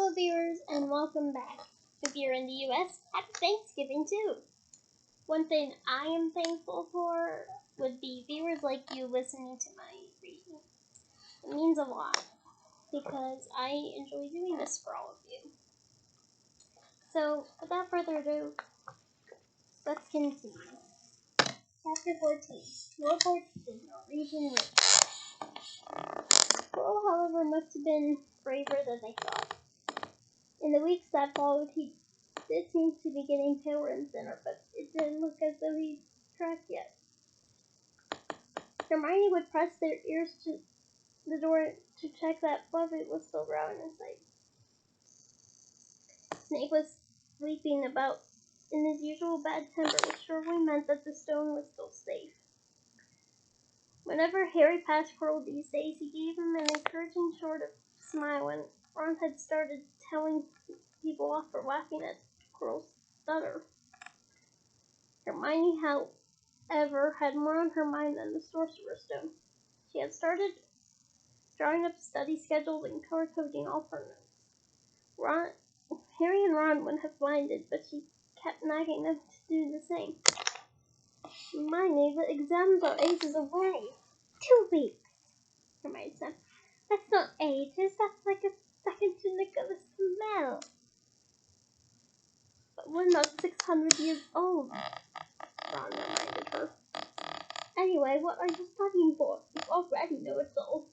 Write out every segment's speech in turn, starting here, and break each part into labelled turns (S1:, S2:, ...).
S1: Hello viewers and welcome back. If you're in the US, happy Thanksgiving too. One thing I am thankful for would be viewers like you listening to my reading. It means a lot because I enjoy doing this for all of you. So without further ado, let's continue. Chapter 14, Norbert the Norwegian Witch. Pearl, however, must have been braver than they thought. In the weeks that followed, he did seem to be getting paler and thinner, but it didn't look as though he'd cracked yet. Hermione would press their ears to the door to check that Buffett was still growling in sight. Snape was sleeping about in his usual bad temper, which surely meant that the stone was still safe. Whenever Harry passed Quirrell these days, he gave him an encouraging sort of smile when Ron had started telling people off for laughing at Quirrell's stutter. Hermione, however, had more on her mind than the Sorcerer's Stone. She had started drawing up study schedules and color-coding all her notes. Harry and Ron would have blinded, but she kept nagging them to do the same. Hermione, the exams are ages away. 2 weeks, Hermione said. That's not ages, that's like a second to Nicholas Flamel. But we're not 600 years old, Ron reminded her. Anyway, what are you studying for? You already know it's all.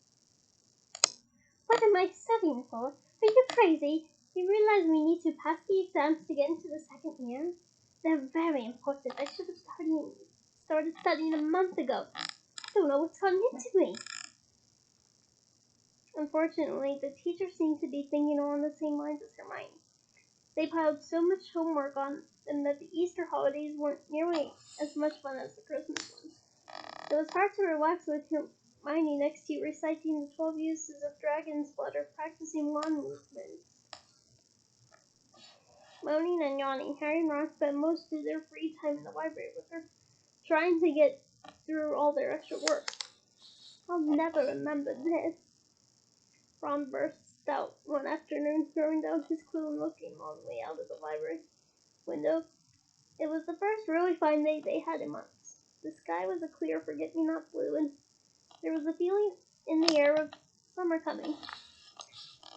S1: What am I studying for? Are you crazy? You realize we need to pass the exams to get into the second year? They're very important. I should have started studying a month ago. I don't know what's gotten into me. Unfortunately, the teachers seemed to be thinking along the same lines as Hermione. They piled so much homework on them that the Easter holidays weren't nearly as much fun as the Christmas ones. It was hard to relax with Hermione next to you reciting the 12 uses of dragon's blood or practicing wand movements. Moaning and yawning, Harry and Ron spent most of their free time in the library with her, trying to get through all their extra work. I'll never remember this. Ron burst out one afternoon, throwing down his quill and looking all the way out of the library window. It was the first really fine day they had in months. The sky was a clear forget-me-not blue, and there was a feeling in the air of summer coming.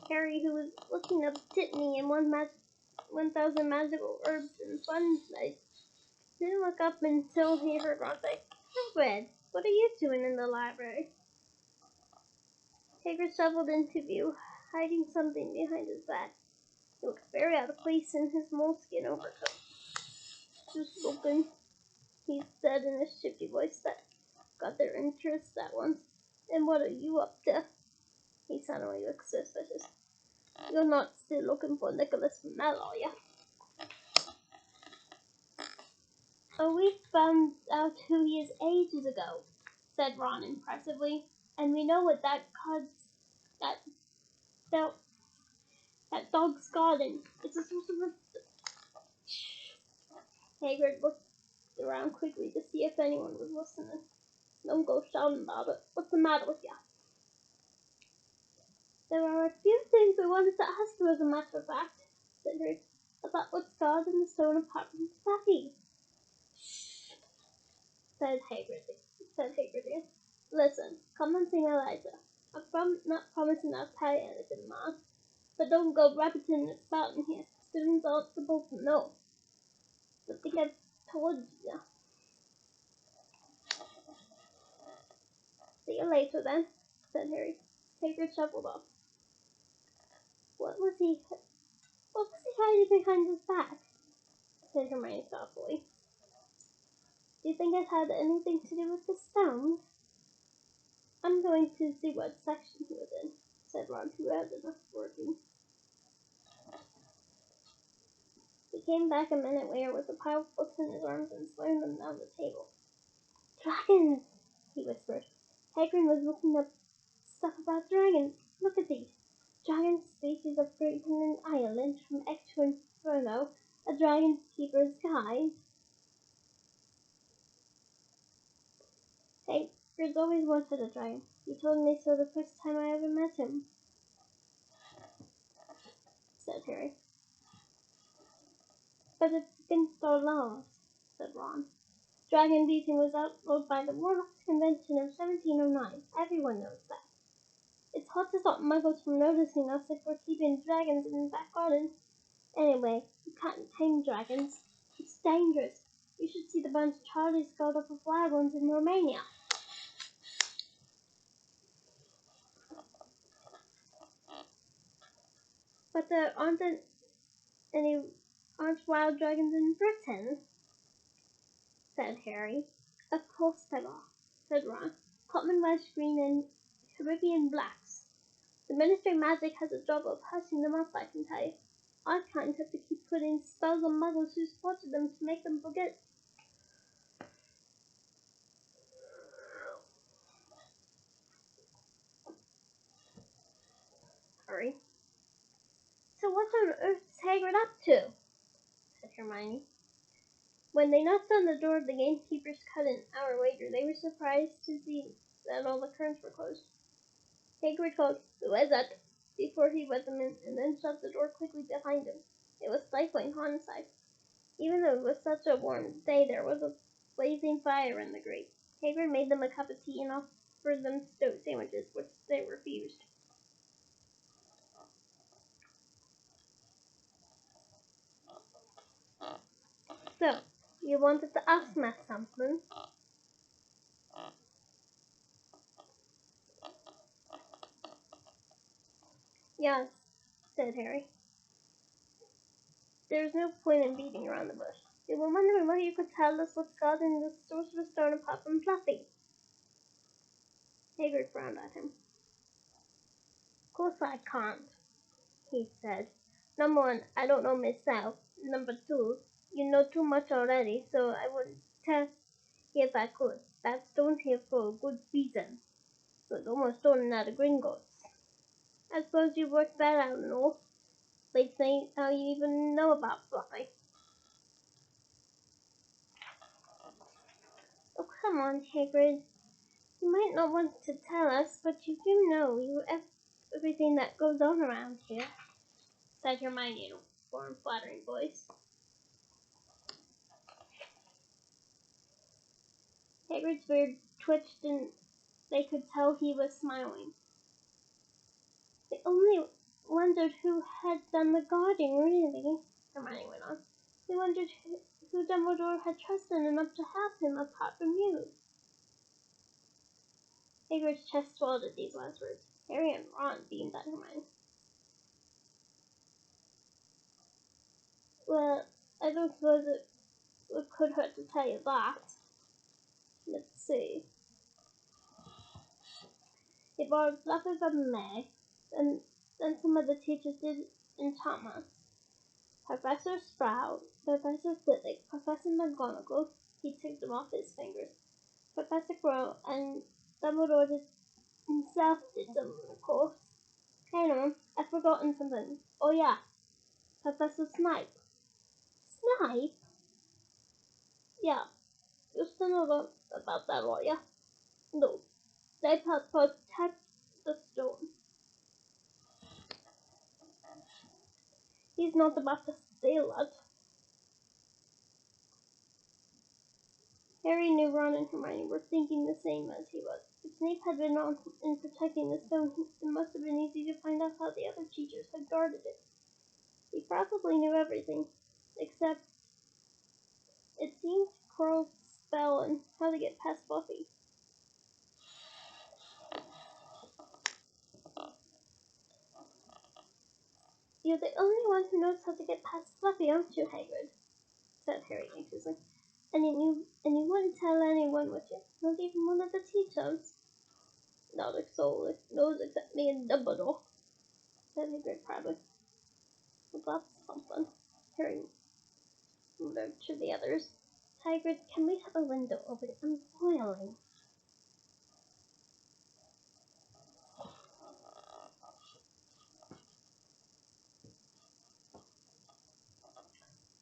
S1: Harry, who was looking up Titany and 1,000 magical herbs and fun nights, didn't look up until he heard Ron say, Hagrid, what are you doing in the library? Hagrid shuffled into view, hiding something behind his back. He looked very out of place in his moleskin overcoat. Just open, he said in a shifty voice that got their interest at once. And what are you up to? He suddenly looked suspicious. You're not still looking for Nicholas Flamel, are you? Oh, we found out who he is ages ago, said Ron impressively. And we know what that dog's garden. It's a source of... Hagrid looked around quickly to see if anyone was listening. Don't go shouting about it. What's the matter with you? There are a few things I wanted to ask you as a matter of fact, said Harry, about what's carved in the stone apart from Stuffy. Shh, said Hagrid again. Listen, come and see my Eliza. I'm not promising I'll tell you anything, Ma, but don't go rabbiting about in here. Students aren't supposed to know. I think I've told you. See you later then, said Harry. Hagrid shuffled off. What was he hiding behind his back? Said Hermione thoughtfully. Do you think it had anything to do with the stones? I'm going to see what section he was in, said Ron, who had enough working. He came back a minute later with a pile of books in his arms and slammed them down the table. Dragons, he whispered. Hagrid was looking up stuff about dragons. Look at these. Dragon species of Britain and Ireland from X to Inferno, a dragon's keeper's guide. Hagrid's always wanted a dragon. He told me so the first time I ever met him, said But it's against our laws, said Ron. Dragon beating was outlawed by the Warlocks Convention of 1709. Everyone knows that. It's hard to stop muggles from noticing us if we're keeping dragons in the back garden. Anyway, you can't tame dragons. It's dangerous. You should see the bunch Charlie sculled up of wild ones in Romania. But there aren't wild dragons in Britain, said Harry. Of course there are, said Ron. Common Welsh Green and Caribbean Blacks. The Ministry of Magic has a job of hushing them up, I can tell you. Our kind have to keep putting spells on muggles who spotted them to make them forget. Harry. So what on earth is Hagrid up to? Said Hermione. When they knocked on the door of the gamekeeper's cut an hour later, they were surprised to see that all the curtains were closed. Hagrid called, "Who is it?" before he let them in, and then shut the door quickly behind him. It was stifling hot inside. Even though it was such a warm day, there was a blazing fire in the grate. Hagrid made them a cup of tea and offered them stoat sandwiches, which they refused. So, you wanted to ask me something? Yes, said Harry. There's no point in beating around the bush. We were wondering whether you could tell us what's guarding the Sorcerer's Stone apart from Fluffy. Hagrid frowned at him. Of course I can't, he said. Number one, I don't know myself. Number two, you know too much already, so I wouldn't tell you if I could. That stone's here for a good reason. It was almost stolen out of Gringotts. I suppose you worked that out, no? They'd say how you even know about Fluffy. Oh, come on, Hagrid. You might not want to tell us, but you do know everything that goes on around here, said Hermione in a warm, flattering voice. Hagrid's beard twitched and they could tell he was smiling. They only wondered who had done the guarding, really, Hermione went on. They wondered who Dumbledore had trusted enough to help him apart from you. Hagrid's chest swelled at these last words. Harry and Ron beamed at Hermione. Well, I don't suppose it could hurt to tell you that. Let's see. He borrowed Fluffy from Meg, and then some of the teachers did in Thomas. Professor Sprout, Professor Flitwick, Professor McGonagall, he ticked them off his fingers. Professor Quirrell and Dumbledore himself did some, of course. Hang on, I've forgotten something. Oh yeah, Professor Snipe. Snipe? Yeah, you still know about that lawyer? No, they protect the stone. He's not about to steal it. Harry knew Ron and Hermione were thinking the same as he was. If Snape had been on in protecting the stone, it must have been easy to find out how the other teachers had guarded it. He probably knew everything, except it seemed Quirrell's spell and how to get past Fluffy. You're the only one who knows how to get past Fluffy, aren't you, Hagrid? Said Harry anxiously. And you wouldn't tell anyone, would you? Not even one of the teachers? Not a soul knows except me and Dumbledore, said Hagrid proudly. Well, that's something. Harry muttered to the others. Hagrid, can we have a window open? I'm boiling.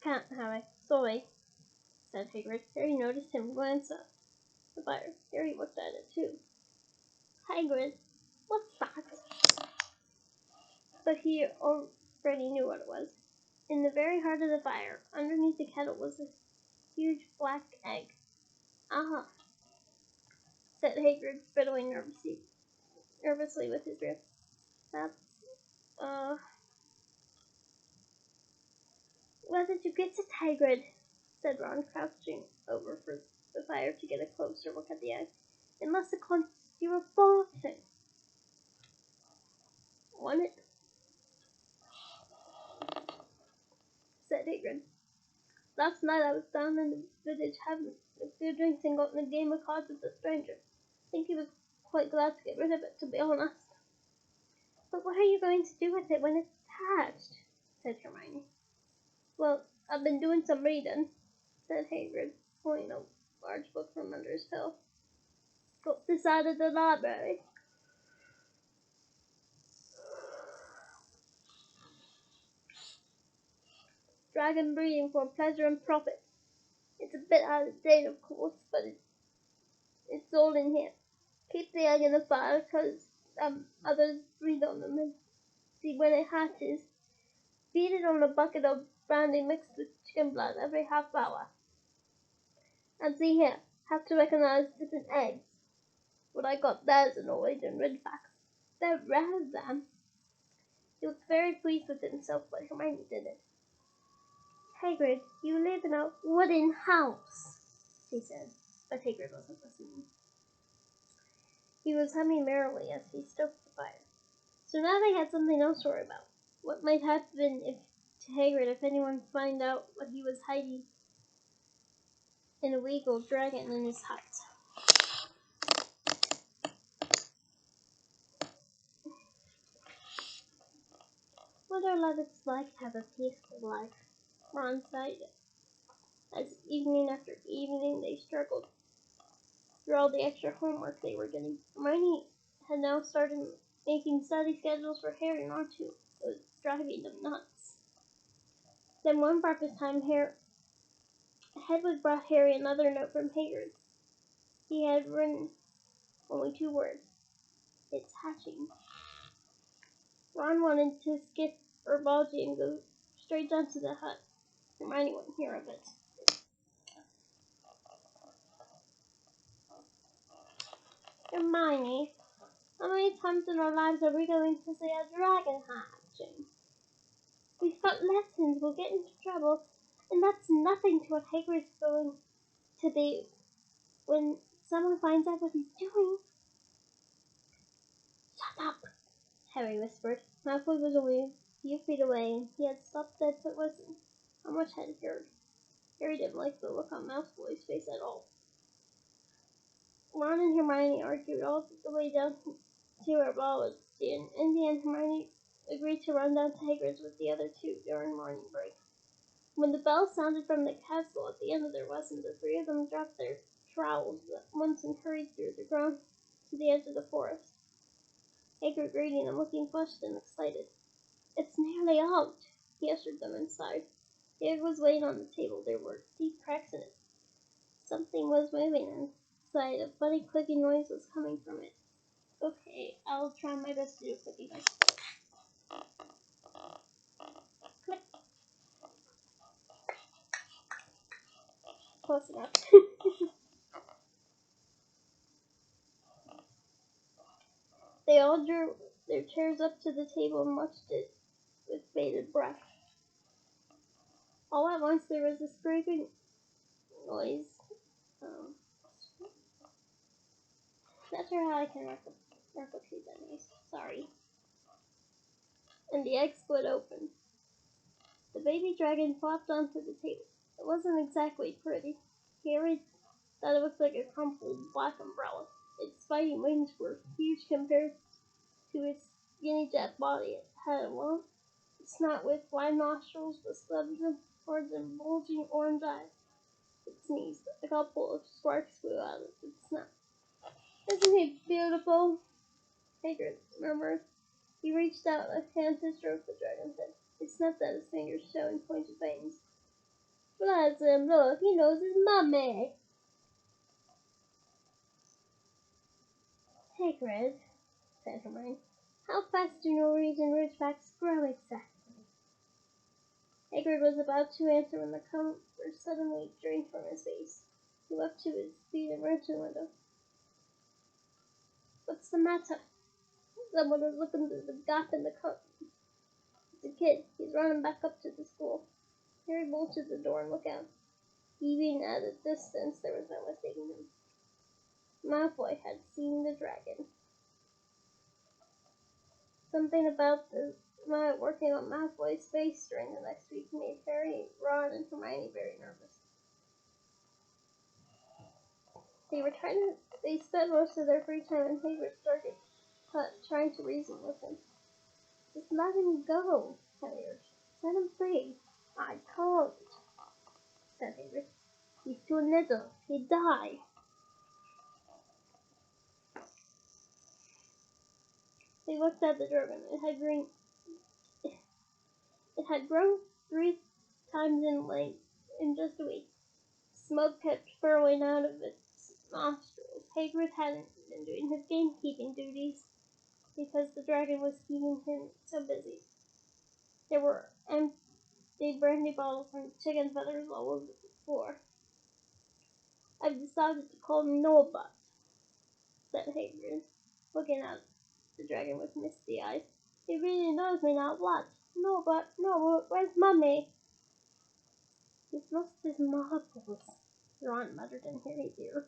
S1: Can't, Harry. Sorry, said Hagrid. Harry noticed him glance at the fire. Harry looked at it too. Hagrid, what's that? But he already knew what it was. In the very heart of the fire, underneath the kettle, was a huge black egg. Ah, said Hagrid, fiddling nervously with his beard. That's, uh... Where did you get it, Hagrid? Said Ron, crouching over for the fire to get a closer look at the egg. It must have cost you a fortune. Won it? Said Hagrid. Last night I was down in the village having a few drinks and got in a game of cards with a stranger. I think he was quite glad to get rid of it, to be honest. But what are you going to do with it when it's hatched? Said Hermione. Well, I've been doing some reading, said Hagrid, pulling a large book from under his pillow. Got this out of the library. Dragon breeding for pleasure and profit. It's a bit out of date, of course, but it's all in here. Keep the egg in the fire, because others breed on them, and see when it hatches. Feed it on a bucket of brandy mixed with chicken blood every half hour. And see here, have to recognize different eggs. What I got there is a Norwegian Ridfax. They're rare then. He was very pleased with himself, but Hermione didn't. Hagrid, you live in a wooden house, she said, but Hagrid wasn't listening. He was humming merrily as he stoked the fire. So now they had something else to worry about. What might happen to Hagrid if anyone found out what he was hiding in a legal dragon in his hut? What are rabbits like to have a peaceful life? Ron sighed as evening after evening they struggled through all the extra homework they were getting. Hermione had now started making study schedules for Harry and Ron too. It was driving them nuts. Then one breakfast time, Hedwig brought Harry another note from Hagrid. He had written only 2 words. It's hatching. Ron wanted to skip herbology and go straight down to the hut. Hermione wouldn't hear of it. Hermione, how many times in our lives are we going to see a dragon hatching? We've got lessons, we'll get into trouble, and that's nothing to what Hagrid's going to be when someone finds out what he's doing. Shut up, Harry whispered. Malfoy was only a few feet away, and he had stopped dead to listen. How much had he heard? Harry didn't like the look on Malfoy's face at all. Ron and Hermione argued all the way down to herbology, and in the end Hermione agreed to run down to Hagrid's with the other 2 during morning break. When the bell sounded from the castle at the end of their lesson, the 3 of them dropped their trowels at once and hurried through the grounds to the edge of the forest. Hagrid greeting them, looking flushed and excited. It's nearly out, he ushered them inside. The egg was laid on the table. There were deep cracks in it. Something was moving inside. A funny clicking noise was coming from it. Okay, I'll try my best to do a clicking noise. Click. Close enough. They all drew their chairs up to the table and watched it with bated breath. All at once there was a scraping noise. Not sure how I can replicate that noise. Sorry. And the egg split open. The baby dragon flopped onto the table. It wasn't exactly pretty. Harry thought it looked like a crumpled black umbrella. Its spiny wings were huge compared to its skinny jet body. It had a long snout with wide nostrils, the stubs and horns and bulging orange eyes. It sneezed. A couple of sparks flew out of its snout. Isn't he beautiful? Hagrid murmured. He reached out a hand to stroke the dragon's head. He snapped at his fingers, showing pointed fangs. Bless him, look, he knows his mummy. Hagrid, said Hermione, how fast do Norwegian Ridgebacks grow exactly? Hagrid was about to answer when the cover suddenly drained from his face. He leapt to his feet and ran to the window. What's the matter? Someone was looking through the gap in the curtain. It's a kid. He's running back up to the school. Harry bolted the door and looked out. Even at a distance, there was no mistaking him. Malfoy had seen the dragon. Something about the working on Malfoy's face during the next week made Harry, Ron, and Hermione very nervous. They spent most of their free time in Hagrid's dark hut trying to reason with him. Just let him go, Harry urged. Set him free. I can't, said Hagrid. He's too little. He'd die. They looked at the dragon. It had grown 3 times in length in just a week. Smoke kept furrowing out of its nostrils. Hagrid hadn't been doing his gamekeeping duties because the dragon was keeping him so busy. There were empty brandy bottles and chicken feathers all over the floor. I've decided to call him Norbert, said Hagrid, looking at the dragon with misty eyes. He really knows me now. What? Norbert, where's Mummy? He's lost his marbles, Ron muttered in Harry's ear.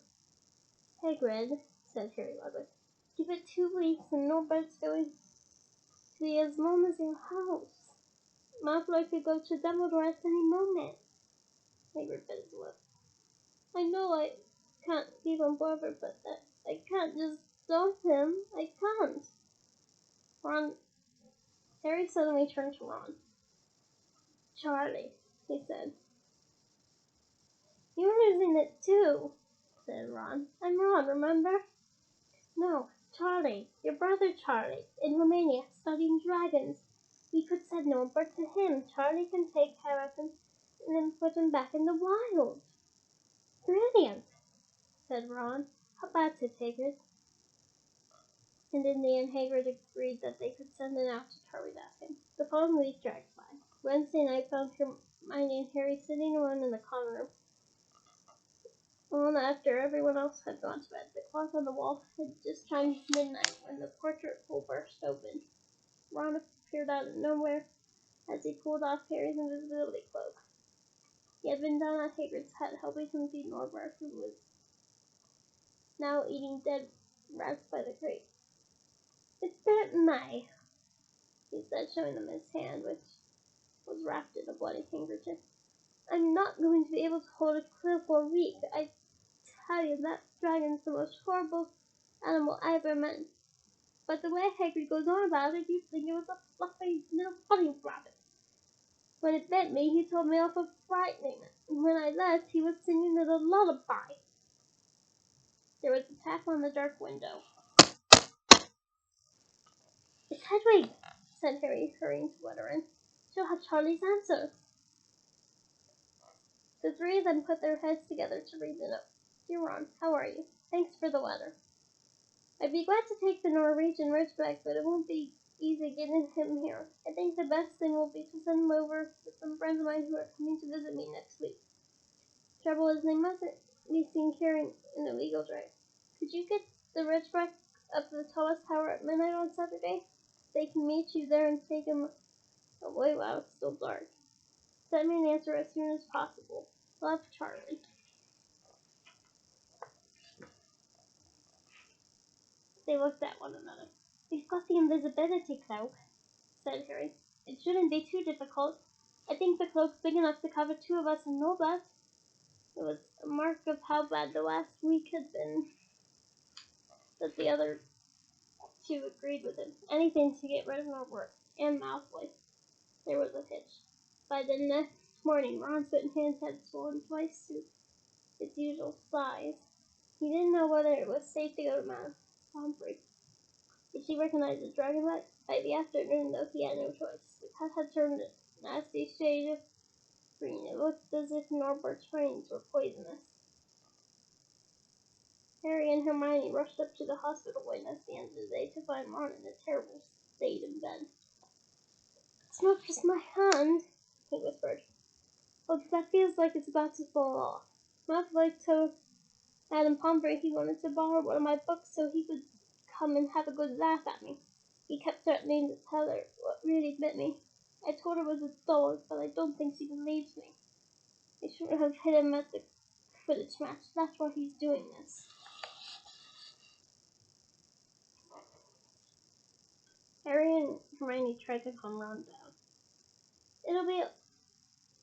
S1: Hagrid, said Harry loudly, give it 2 weeks and Norbert's going to be as long as your house. Malfoy could go to Dumbledore at any moment. Hagrid bit his lip. I know I can't keep him forever, but I can't just stop him. I can't. Harry suddenly turned to Ron. Charlie, he said. You're losing it too, said Ron. I'm Ron, remember? No, Charlie, your brother Charlie, in Romania, studying dragons. We could send Norbert to him. Charlie can take care of him and then put him back in the wild. Brilliant, said Ron. How about it, Hagrid? And in the end, Hagrid agreed that they could send him out to Charlie Baskin. The following week dragged by. Wednesday night found Hermione and Harry sitting alone in the common room. Long after everyone else had gone to bed, the clock on the wall had just chimed midnight when the portrait hole burst open. Ron appeared out of nowhere as he pulled off Harry's invisibility cloak. He had been down at Hagrid's hut helping him feed Norbert, who was now eating dead rats by the crate. It's Aunt May, he said, showing them his hand, which was wrapped in a bloody handkerchief. I'm not going to be able to hold a clue for a week. I tell you, that dragon's the most horrible animal I ever met. But the way Hagrid goes on about it, you'd think it was a fluffy little bunny rabbit. When it bit me, he told me off for frightening it. And when I left, he was singing a little lullaby. There was a tap on the dark window. It's Hedwig, said Harry, hurrying to let her in. She'll have Charlie's answer. The 3 of them put their heads together to read the note. Dear Ron, how are you? Thanks for the letter. I'd be glad to take the Norwegian Ridgeback, but it won't be easy getting him here. I think the best thing will be to send him over with some friends of mine who are coming to visit me next week. Trouble is, they mustn't be seen carrying an illegal drug. Could you get the Ridgeback up to the tallest tower at midnight on Saturday? They can meet you there and take him away while it's still dark. Send me an answer as soon as possible. Love, Charlie. They looked at one another. We've got the invisibility cloak, said Harry. It shouldn't be too difficult. I think the cloak's big enough to cover 2 of us and Norbert. It was a mark of how bad the last week had been that the other 2 agreed with him. Anything to get rid of Norbert and Malfoy. There was a hitch. By the next morning, Ron's foot and hands had swollen twice to its usual size. He didn't know whether it was safe to go to Madame Pomfrey. Did she recognize the dragon by the afternoon, though he had no choice? The cat had turned a nasty shade of green. It looked as if Norbert's brains were poisonous. Harry and Hermione rushed up to the hospital wing at the end of the day to find Ron in a terrible state in bed. It's not just my hand, he whispered. Oh, that feels like it's about to fall off. Malfoy told Adam Pomfrey he wanted to borrow one of my books so he could come and have a good laugh at me. He kept threatening to tell her what really bit me. I told her it was a dog, but I don't think she believes me. I should have hit him at the Quidditch match. That's why he's doing this. Harry and Hermione tried to calm Ron down.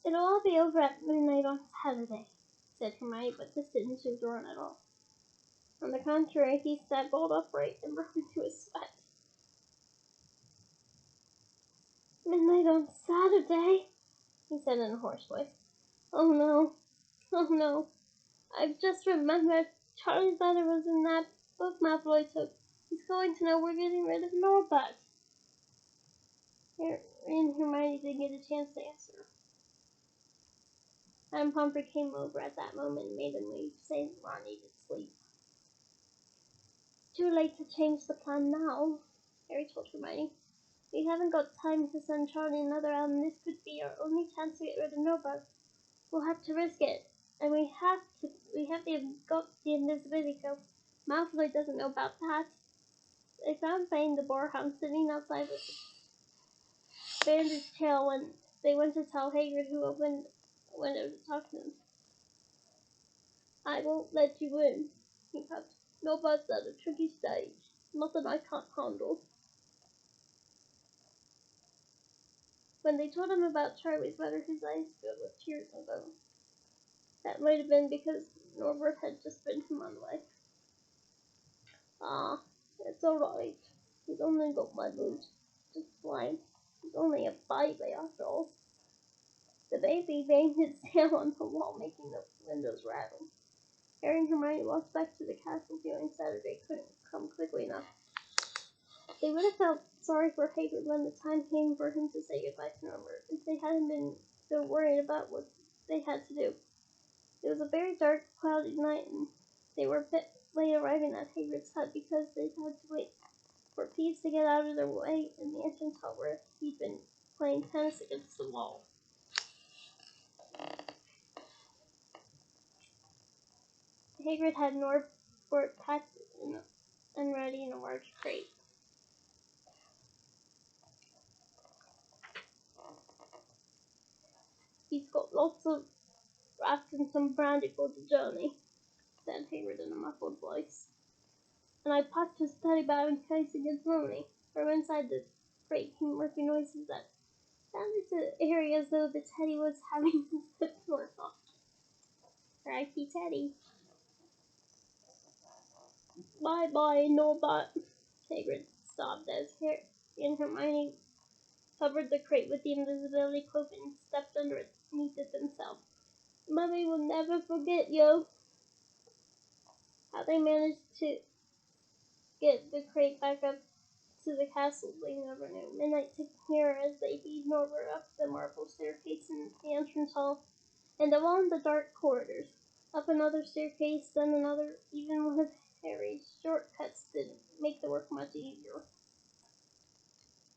S1: It'll all be over at midnight on Saturday, said Hermione, but this didn't soothe Ron at all. On the contrary, he sat bolt upright and broke into a sweat. Midnight on Saturday, he said in a hoarse voice. Oh no, oh no. I've just remembered Charlie's letter was in that book Malfoy took. He's going to know we're getting rid of Norbert. Harry and Hermione didn't get a chance to answer. Madame Pomfrey came over at that moment and made them leave, saying Ron needed sleep. Too late to change the plan now, Harry told Hermione. We haven't got time to send Charlie another out, and this could be our only chance to get rid of Norbert. We'll have to risk it, and we have got the invisibility code. Malfoy doesn't know about that. They found Fane the boarhound sitting outside with a bandaged tail when they went to tell Hagrid, who opened the window to talk to them. I won't let you in, he puffed. Norbert's at a tricky stage. Nothing I can't handle. When they told him about Charlie's letter, his eyes filled with tears and bone. That might have been because Norbert had just been him on the way. Ah, it's alright. He's only got my boots. Just fine. He's only a baby after all. The baby banged his tail on the wall, making the windows rattle. Harry and Hermione walked back to the castle, feeling Saturday couldn't come quickly enough. They would have felt sorry for Hagrid when the time came for him to say goodbye to Norbert, if they hadn't been so worried about what they had to do. It was a very dark, cloudy night, and they were a bit late arriving at Hagrid's hut because they had to wait for Peeves to get out of their way in the entrance hall where he'd been playing tennis against the wall. Hagrid had Norbert packed and ready in a large crate. He's got lots of wraps and some brandy for the journey, said Hagrid in a muffled voice. And I packed his teddy bear in case he gets lonely. From inside the crate came murky noises that sounded to Harry as though the teddy was having his lips torn off. Crikey Teddy. Bye-bye, Norbert, Hagrid sobbed as Harry and Hermione covered the crate with the invisibility cloak and stepped underneath it themselves. Mummy will never forget you. How they managed to get the crate back up to the castle they never knew. Midnight took nearer as they beat Norbert up the marble staircase in the entrance hall, and along the dark corridors. Up another staircase, then another. Even with Harry's shortcuts didn't make the work much easier.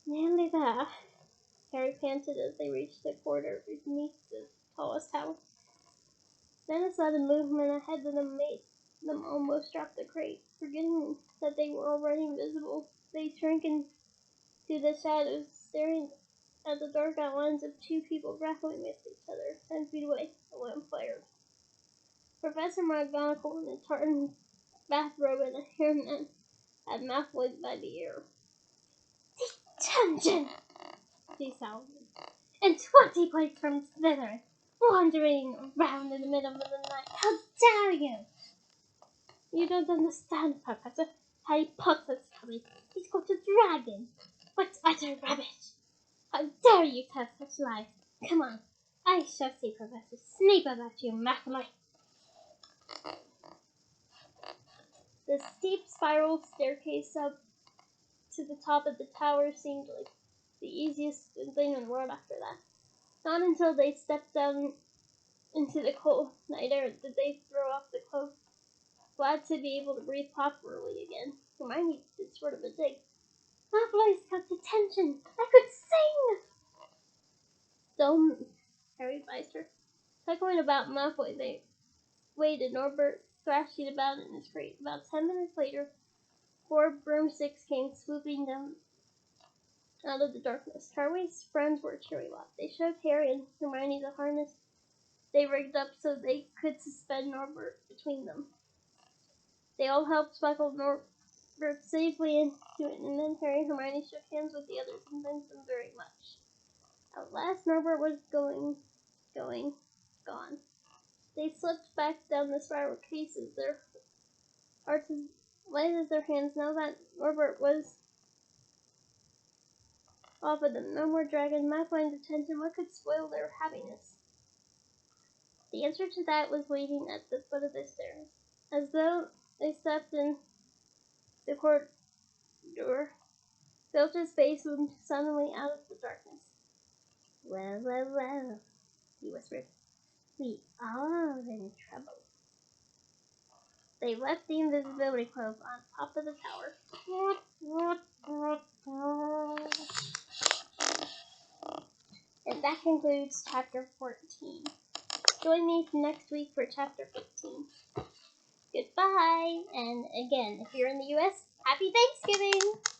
S1: Nearly there, Harry panted as they reached the corridor beneath the tallest tower. Then a sudden movement ahead of them made them almost drop the crate. Forgetting that they were already invisible, they shrank into the shadows, staring at the dark outlines of two people grappling with each other. 10 feet away, a lamp flared. Professor McGonagall, in a tartan bathrobe and a hairnet, had Malfoy by the ear. Detention! She shouted. And 20 points from Slytherin, wandering around in the middle of the night. How dare you! You don't understand, Professor. Harry Potter's coming. He's got a dragon. What utter rubbish! How dare you tell such lies? Come on, I shall see Professor Snape about you, Malfoy. The steep spiral staircase up to the top of the tower seemed like the easiest thing in the world after that. Not until they stepped down into the cold night air did they throw off the cloak, glad to be able to breathe properly again. Hermione did sort of a dig. Malfoy's got detention. I could sing! Harry advised her. Chuckling about Malfoy, they waited. Norbert thrashing about in his crate. About 10 minutes later, 4 broomsticks came swooping down out of the darkness. Harry's friends were a cheery lot. They showed Harry and Hermione the harness they rigged up so they could suspend Norbert between them. They all helped buckle Norbert safely into it, and then Harry and Hermione shook hands with the others and thanked them very much. At last, Norbert was gone. They slipped back down the spiral cases, their hearts as light as their hands. Now that Norbert was off of them, no more dragon, Malfoy detention. What could spoil their happiness? The answer to that was waiting at the foot of the stairs. As though they stepped in the corridor, Filch's face loomed suddenly out of the darkness. Well, well, well, he whispered. We are in trouble. They left the invisibility cloak on top of the tower. And that concludes chapter 14. Join me next week for chapter 15. Goodbye, and again, if you're in the US, happy Thanksgiving!